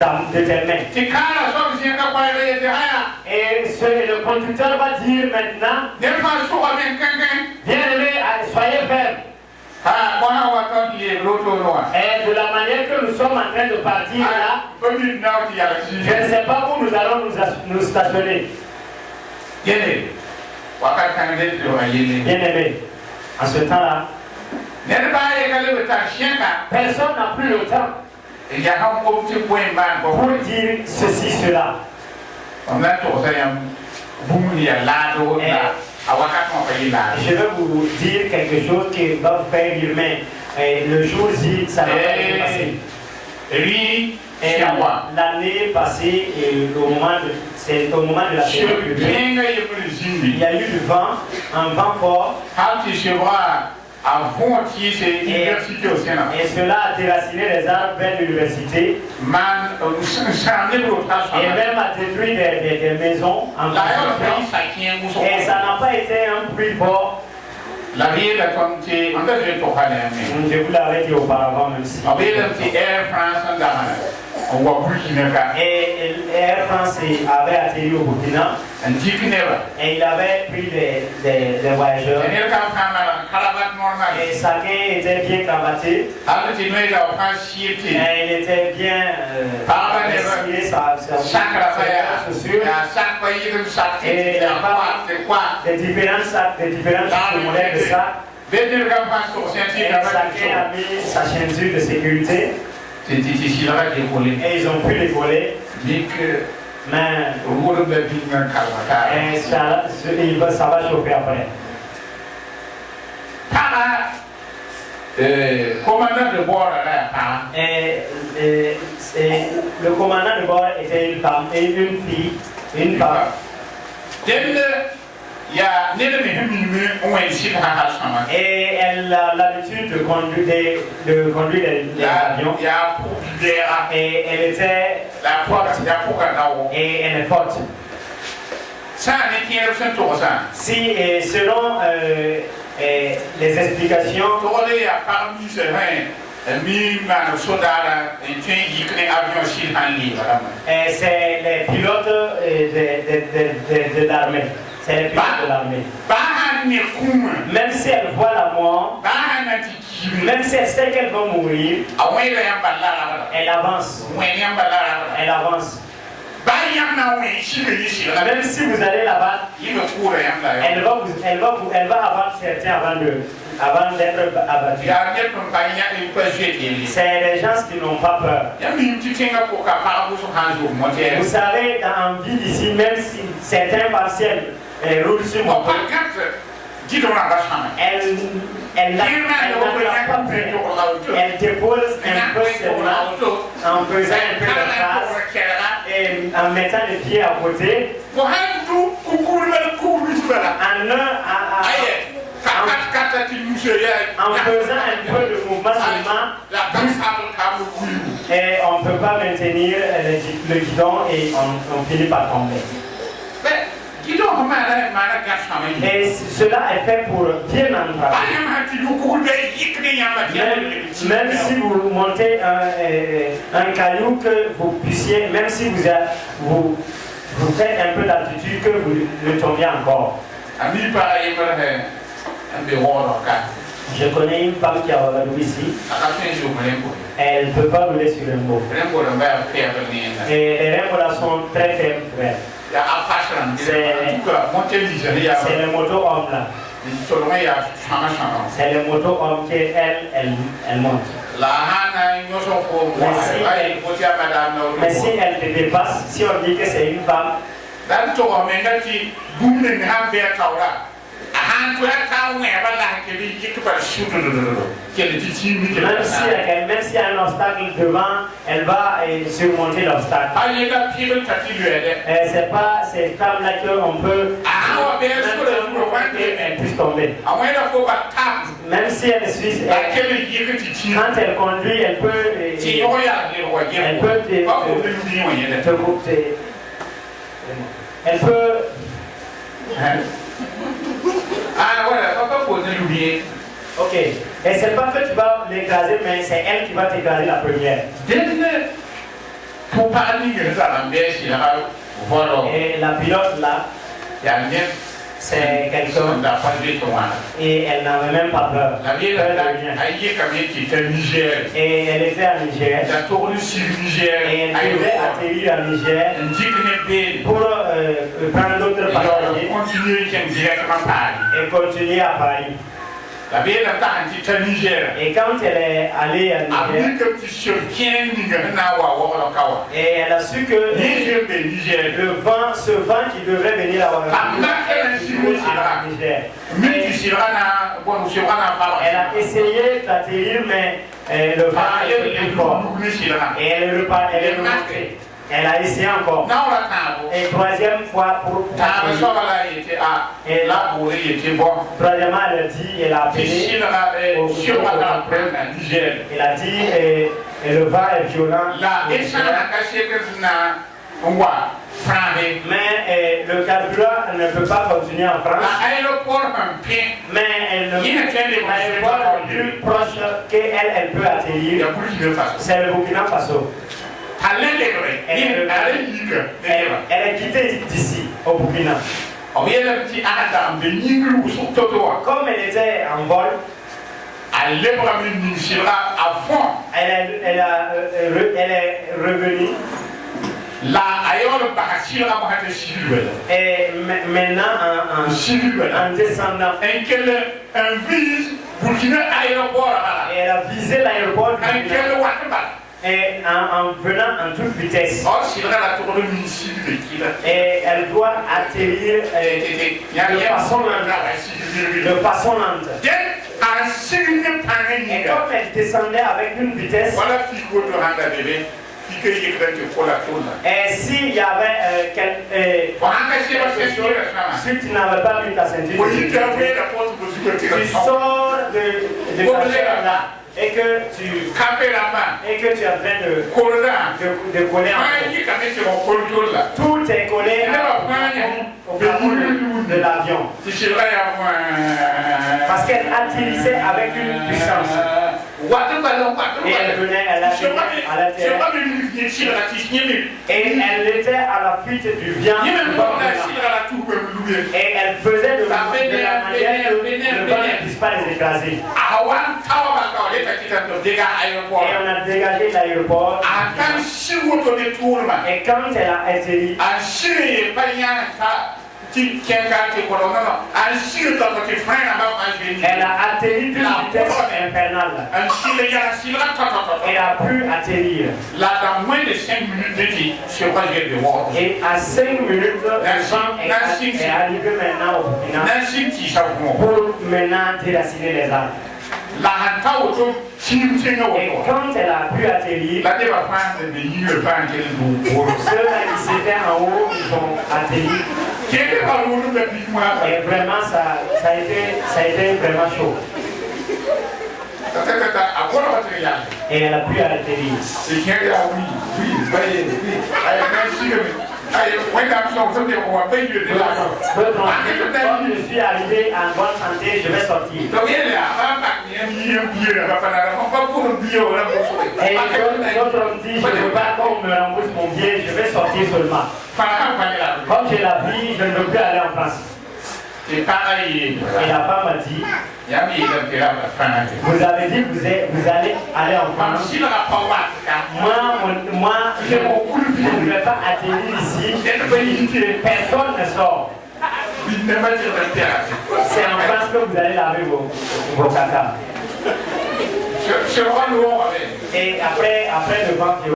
de tes mains. Et le conducteur va dire maintenant, bien-aimé, soyez ferme. Et de la manière que nous sommes en train de partir là, je ne sais pas où nous allons nous stationner. Bien-aimé, en ce temps-là, personne n'a plus le temps pour dire ceci, cela. Je vais vous dire quelque chose qui va vous faire rire, mais le jour J, ça va pas passer. L'année passée, c'est au moment de la période de il y a eu du vent, un vent fort. Et cela a déraciné les arbres vers l'université. Et même a détruit des maisons en construction. Et ça n'a pas été un bruit fort. Je vous l'avais dit auparavant même si. Et Air France avait atterri au Burkina. Et il avait pris des voyageurs. Et chacun était bien cravaté. Et il était bien vêtu, et des différents modèles de sacs. Et chacun a mis sa ceinture de sécurité. Et ils ont pu décoller. Mais ça va chauffer après. Commandant de bord le commandant de bord était une femme et une fille, une femme. Et elle a l'habitude de conduire les avions. Et elle était forte. Et elle est forte. Si, selon les explications, c'est les pilotes de l'armée. C'est les pilotes de l'armée. Même si elle voit la mort, même si elle sait qu'elle va mourir, elle avance. Elle avance. Même si vous allez là-bas, elle va abattre certains avant d'être abattus. C'est les gens qui n'ont pas peur. Vous savez, dans vie d'ici, même si certains partiels roulent sur mon corps, elle dépose un peu ses mains en faisant un peu de face et en mettant les pieds à côté. En faisant un peu de mouvement seulement, et on ne peut pas maintenir le guidon et on finit par tomber. Et cela est fait pour bien entraver. Même si vous montez un caillou, que vous puissiez, même si vous faites un peu d'altitude, que vous ne tombiez encore. Je connais une femme qui a rouler ici. Elle ne peut pas rouler sur un mot. Et les reins sont très faibles. C'est le moto-homme là. C'est le moto-homme qu'elle monte. Mais si elle te dépasse, si on dit que c'est une femme, même s'il y a un obstacle devant, elle va surmonter l'obstacle. C'est pas ces femmes-là qu'on peut elle puisse tomber. Même si elle suit, quand elle conduit, elle peut elle peut ok. Et c'est pas que tu vas l'écraser, mais c'est elle qui va t'écraser la première. Et la pilote là, c'est quelqu'un et elle n'avait même pas peur. Et elle était à Niger et elle devait atterrir à Niger pour prendre d'autres passagers et continuer à Paris. Et quand elle est allée à Niger, et elle a su que le vent, ce vent qui devrait venir à Niger, elle a essayé d'atterrir, mais le vent était plus fort. Et elle est remontée. Elle a essayé encore. Et troisième fois pour troisièmement, elle a dit, elle a appelé elle a dit, et le vent est violent. Mais le carburant ne peut pas continuer en France. Mais l'aéroport le plus proche qu'elle peut atterrir, c'est le Burkina Faso. Elle est quittée d'ici, au Burkina. Comme elle était en vol, elle est revenue. Et maintenant, en descendant, elle a visé l'aéroport. Et en venant en toute vitesse. Et elle doit atterrir de façon lente. Et comme elle descendait avec une vitesse, et s'il y avait quelque chose, si tu n'avais pas mis ta ceinture, tu sors de ta chair là. Et que tu es en train de coller tout est collé au capot de l'avion. Parce qu'elle atterrissait avec une puissance. Et elle venait, elle atterrissait. Et elle était à la fuite du vent. Et elle faisait de la manière que le vent ne puisse pas les écraser. Et on a dégagé l'aéroport. Et quand elle a atterri, elle a atterri d'une vitesse infernale. Elle a pu atterrir. Et à 5 minutes, le vent est arrivé maintenant au Burkina pour maintenant déraciner les arbres. Et quand elle a pu atterrir, ceux-là qui s'étaient en haut, ils ont atterri. Et vraiment, ça a été vraiment chaud. Et elle a pu atterrir. Quand je suis arrivé en bonne santé, je vais sortir. Et l'autre me dit, je ne veux pas qu'on me rembourse mon billet, je vais sortir seulement. Comme j'ai la vie, je ne veux plus aller en France. Et la femme a dit, vous avez dit que vous allez aller en France. Moi, je ne vais pas atterrir ici. Personne ne sort. C'est en France que vous allez laver vos caca. Et après le vent